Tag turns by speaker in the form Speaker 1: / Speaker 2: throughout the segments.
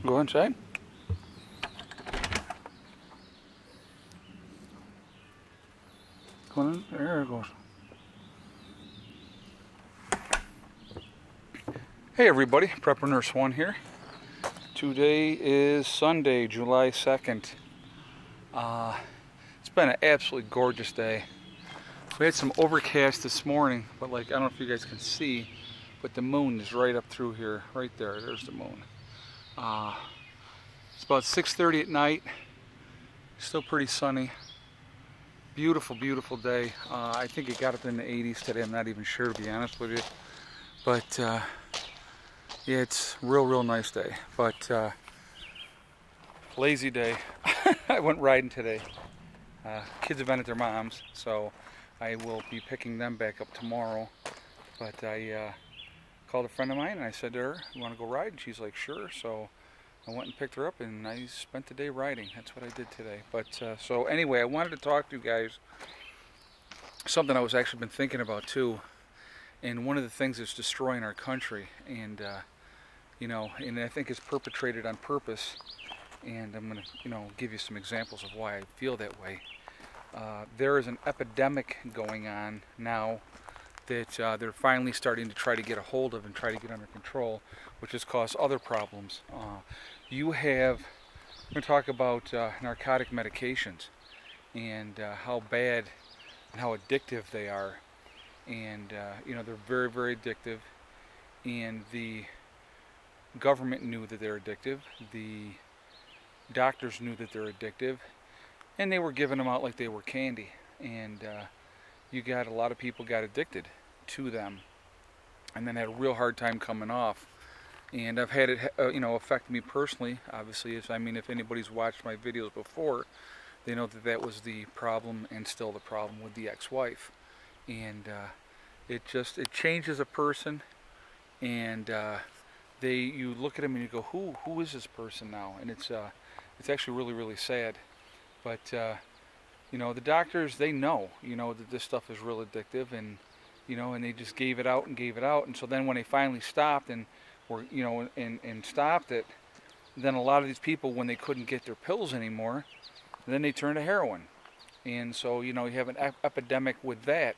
Speaker 1: Go inside. Go in. There it goes. Hey everybody, Prepper Nurse 1 here. Today is Sunday, July 2nd. It's been an absolutely gorgeous day. We had some overcast this morning, but like, I don't know if you guys can see, but the moon is right up through here, right there. There's the moon. It's about 6:30 at night. Still pretty sunny. Beautiful, beautiful day. I think it got up in the 80s today. I'm not even sure, to be honest with you. But yeah, it's real nice day. But lazy day. I went riding today. Kids have been at their mom's, so I will be picking them back up tomorrow. But I called a friend of mine and I said to her, "You want to go ride?" And she's like, "Sure." So I went and picked her up and I spent the day riding. That's what I did today. But so anyway, I wanted to talk to you guys something I was actually been thinking about too. And one of the things that's destroying our country, and you know, and I think it's perpetrated on purpose. And I'm going to, you know, give you some examples of why I feel that way. There is an epidemic going on now that they're finally starting to try to get a hold of and try to get under control, which has caused other problems. We're going to talk about narcotic medications and how bad and how addictive they are. And, you know, they're very addictive. And the government knew that they're addictive. The doctors knew that they're addictive. And they were giving them out like they were candy. And you got a lot of people got addicted to them and then had a real hard time coming off. And I've had it you know, affect me personally. Obviously, I mean, if anybody's watched my videos before, they know that that was the problem and still the problem with the ex-wife. And it changes a person. And you look at them and you go, who is this person now? And it's actually really sad. But you know, the doctors, they know, you know, that this stuff is real addictive, and you know, and they just gave it out. And so then when they finally stopped and were, you know, and stopped it, then a lot of these people, when they couldn't get their pills anymore, then they turned to heroin. And so, you know, you have an epidemic with that.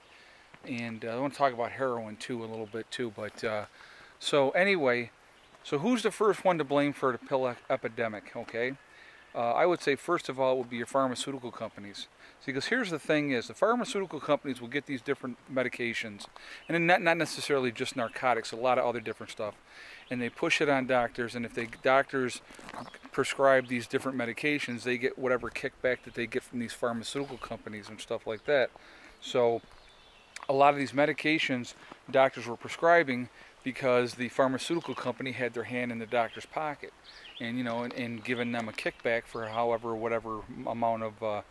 Speaker 1: And I want to talk about heroin too a little bit too. But so anyway, so who's the first one to blame for the pill epidemic? Okay. I would say first of all it would be your pharmaceutical companies. See, because here's the thing is, the pharmaceutical companies will get these different medications, and not necessarily just narcotics, a lot of other different stuff, and they push it on doctors, and if doctors prescribe these different medications, they get whatever kickback that they get from these pharmaceutical companies and stuff like that. So a lot of these medications doctors were prescribing because the pharmaceutical company had their hand in the doctor's pocket, and you know, and giving them a kickback for whatever amount of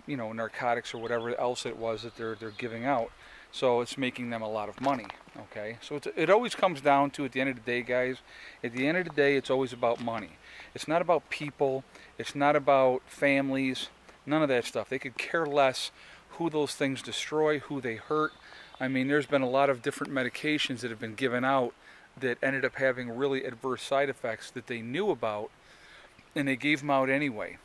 Speaker 1: you know, narcotics or whatever else it was that they're giving out. So it's making them a lot of money. Okay, so it always comes down to, at the end of the day, guys, at the end of the day, it's always about money. It's not about people. It's not about families. None of that stuff. They could care less who those things destroy, who they hurt. I mean, there's been a lot of different medications that have been given out that ended up having really adverse side effects that they knew about, and they gave them out anyway.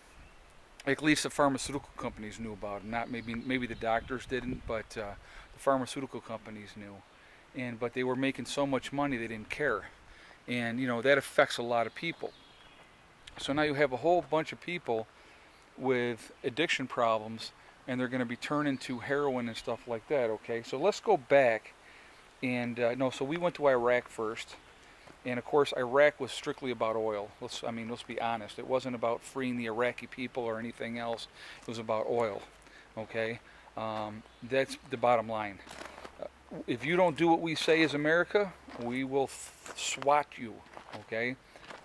Speaker 1: At least the pharmaceutical companies knew about it. Not maybe the doctors didn't, but the pharmaceutical companies knew. But they were making so much money they didn't care. And you know, that affects a lot of people. So now you have a whole bunch of people with addiction problems, and they're going to be turning to heroin and stuff like that. Okay, so let's go back. And so we went to Iraq first, and of course Iraq was strictly about oil. Let's be honest. It wasn't about freeing the Iraqi people or anything else. It was about oil. Okay, that's the bottom line. If you don't do what we say as America, we will SWAT you. Okay,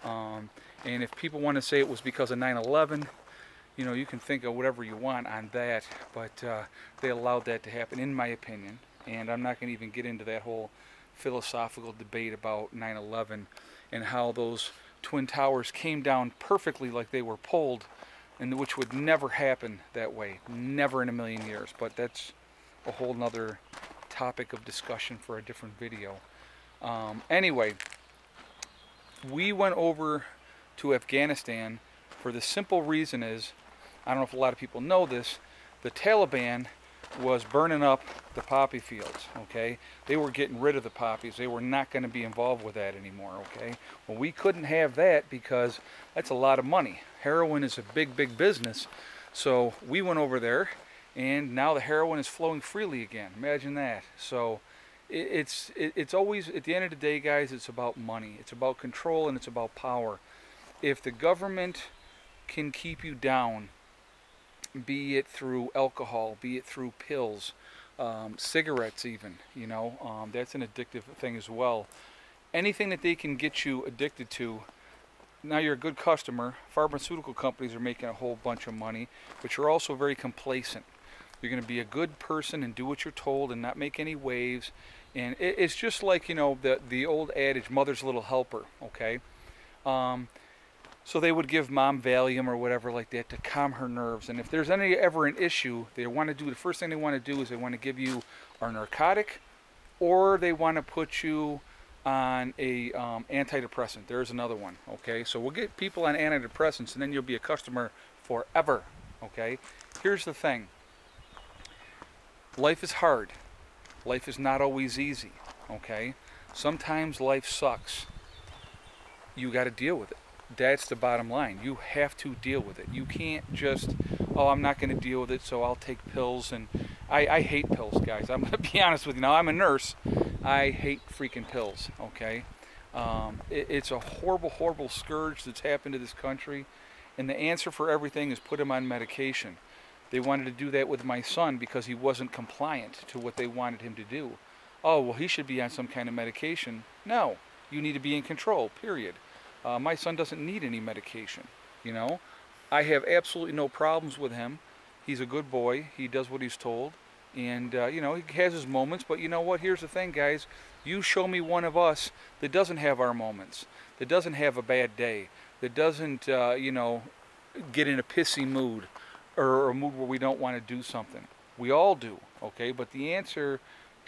Speaker 1: and if people want to say it was because of 9/11, you know, you can think of whatever you want on that, but they allowed that to happen, in my opinion. And I'm not going to even get into that whole philosophical debate about 9/11 and how those Twin Towers came down perfectly like they were pulled, and which would never happen that way, never in a million years. But that's a whole nother topic of discussion for a different video. Anyway, we went over to Afghanistan for the simple reason is, I don't know if a lot of people know this, the Taliban was burning up the poppy fields, okay? They were getting rid of the poppies. They were not going to be involved with that anymore, okay? Well, we couldn't have that because that's a lot of money. Heroin is a big, big business. So we went over there, and now the heroin is flowing freely again. Imagine that. So it's always, at the end of the day, guys, it's about money. It's about control, and it's about power. If the government can keep you down, be it through alcohol, be it through pills, cigarettes even, you know, that's an addictive thing as well. Anything that they can get you addicted to, now you're a good customer. Pharmaceutical companies are making a whole bunch of money, but you're also very complacent. You're going to be a good person and do what you're told and not make any waves. And it's just like, you know, the old adage, mother's little helper, okay? So they would give mom Valium or whatever like that to calm her nerves. And if there's ever an issue, they want to do, the first thing they want to do is they want to give you a narcotic, or they want to put you on a antidepressant. There's another one, okay? So we'll get people on antidepressants, and then you'll be a customer forever, okay? Here's the thing. Life is hard. Life is not always easy, okay? Sometimes life sucks. You got to deal with it. That's the bottom line. You have to deal with it. You can't just, oh, I'm not going to deal with it, so I'll take pills. And I hate pills, guys. I'm going to be honest with you. Now, I'm a nurse. I hate freaking pills, okay? It's a horrible, horrible scourge that's happened to this country. And the answer for everything is put him on medication. They wanted to do that with my son because he wasn't compliant to what they wanted him to do. Oh, well, he should be on some kind of medication. No, you need to be in control, period. My son doesn't need any medication, you know. I have absolutely no problems with him. He's a good boy. He does what he's told. And, you know, he has his moments. But you know what? Here's the thing, guys. You show me one of us that doesn't have our moments, that doesn't have a bad day, that doesn't, you know, get in a pissy mood or a mood where we don't want to do something. We all do, okay? But the answer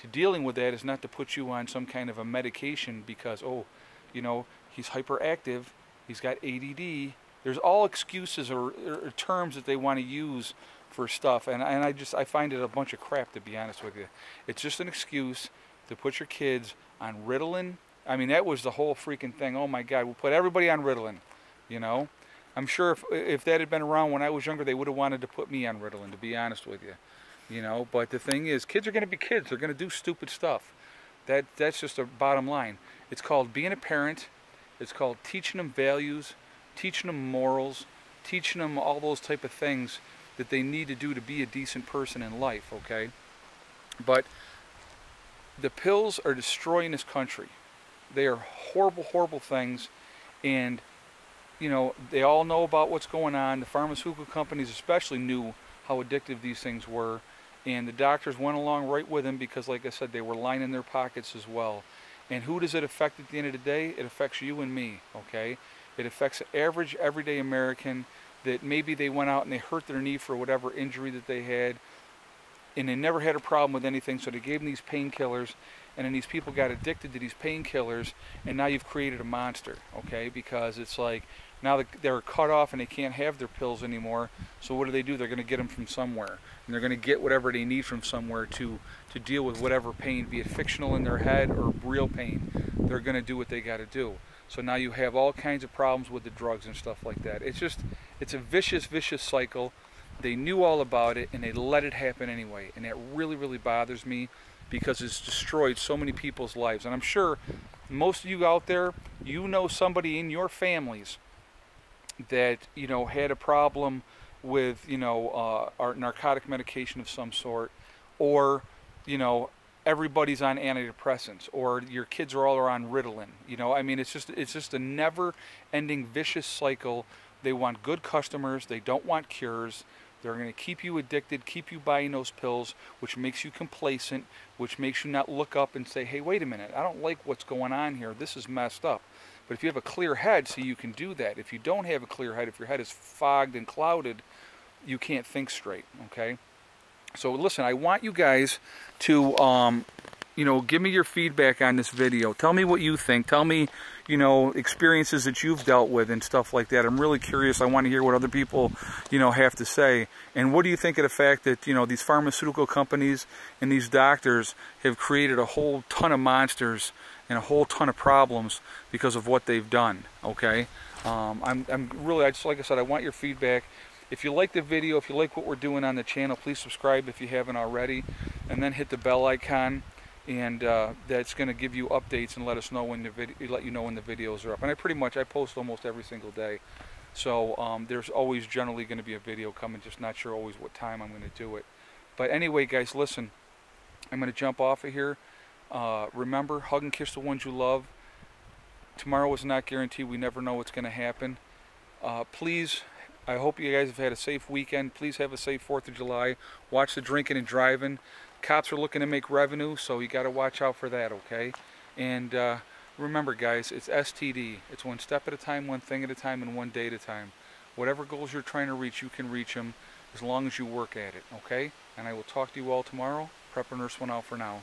Speaker 1: to dealing with that is not to put you on some kind of a medication because, oh, you know, he's hyperactive, he's got ADD. There's all excuses or terms that they want to use for stuff, and I find it a bunch of crap, to be honest with you. It's just an excuse to put your kids on Ritalin. I mean, that was the whole freaking thing. Oh my God, we'll put everybody on Ritalin, you know. I'm sure if that had been around when I was younger, they would have wanted to put me on Ritalin, to be honest with you, you know. But the thing is, kids are going to be kids. They're going to do stupid stuff. That's just a bottom line. It's called being a parent. It's called teaching them values, teaching them morals, teaching them all those type of things that they need to do to be a decent person in life, okay? But the pills are destroying this country. They are horrible, horrible things, and, you know, they all know about what's going on. The pharmaceutical companies especially knew how addictive these things were, and the doctors went along right with them because, like I said, they were lining their pockets as well. And who does it affect at the end of the day? It affects you and me, okay? It affects the average, everyday American that maybe they went out and they hurt their knee for whatever injury that they had, and they never had a problem with anything, so they gave them these painkillers, and then these people got addicted to these painkillers, and now you've created a monster, okay? Because it's like, now they're cut off and they can't have their pills anymore, so what do? They're going to get them from somewhere, and they're going to get whatever they need from somewhere to deal with whatever pain, be it fictional in their head or real pain. They're going to do what they got to do. So now you have all kinds of problems with the drugs and stuff like that. It's a vicious, vicious cycle. They knew all about it, and they let it happen anyway. And that really, really bothers me because it's destroyed so many people's lives. And I'm sure most of you out there, you know somebody in your families that, you know, had a problem with, you know, our narcotic medication of some sort, or, you know, everybody's on antidepressants, or your kids are all on Ritalin. You know, I mean, it's just a never-ending vicious cycle. They want good customers. They don't want cures. They're going to keep you addicted, keep you buying those pills, which makes you complacent, which makes you not look up and say, hey, wait a minute, I don't like what's going on here. This is messed up. But if you have a clear head, see, you can do that. If you don't have a clear head, if your head is fogged and clouded, you can't think straight, okay? So listen, I want you guys to you know, give me your feedback on this video. Tell me what you think. Tell me, you know, experiences that you've dealt with and stuff like that. I'm really curious. I want to hear what other people, you know, have to say. And what do you think of the fact that, you know, these pharmaceutical companies and these doctors have created a whole ton of monsters and a whole ton of problems because of what they've done, okay? I'm really, like I said, I want your feedback. If you like the video, if you like what we're doing on the channel, please subscribe if you haven't already, and then hit the bell icon, and that's going to give you updates and let us know when the videos are up. And I post almost every single day, so there's always generally going to be a video coming. Just not sure always what time I'm going to do it. But anyway, guys, listen, I'm going to jump off of here. Remember, hug and kiss the ones you love. Tomorrow is not guaranteed. We never know what's going to happen. Please, I hope you guys have had a safe weekend. Please have a safe 4th of July. Watch the drinking and driving. Cops are looking to make revenue, so you got to watch out for that, okay? And remember, guys, it's STD. It's one step at a time, one thing at a time, and one day at a time. Whatever goals you're trying to reach, you can reach them as long as you work at it, okay? And I will talk to you all tomorrow. Prepper Nurse 1 out for now.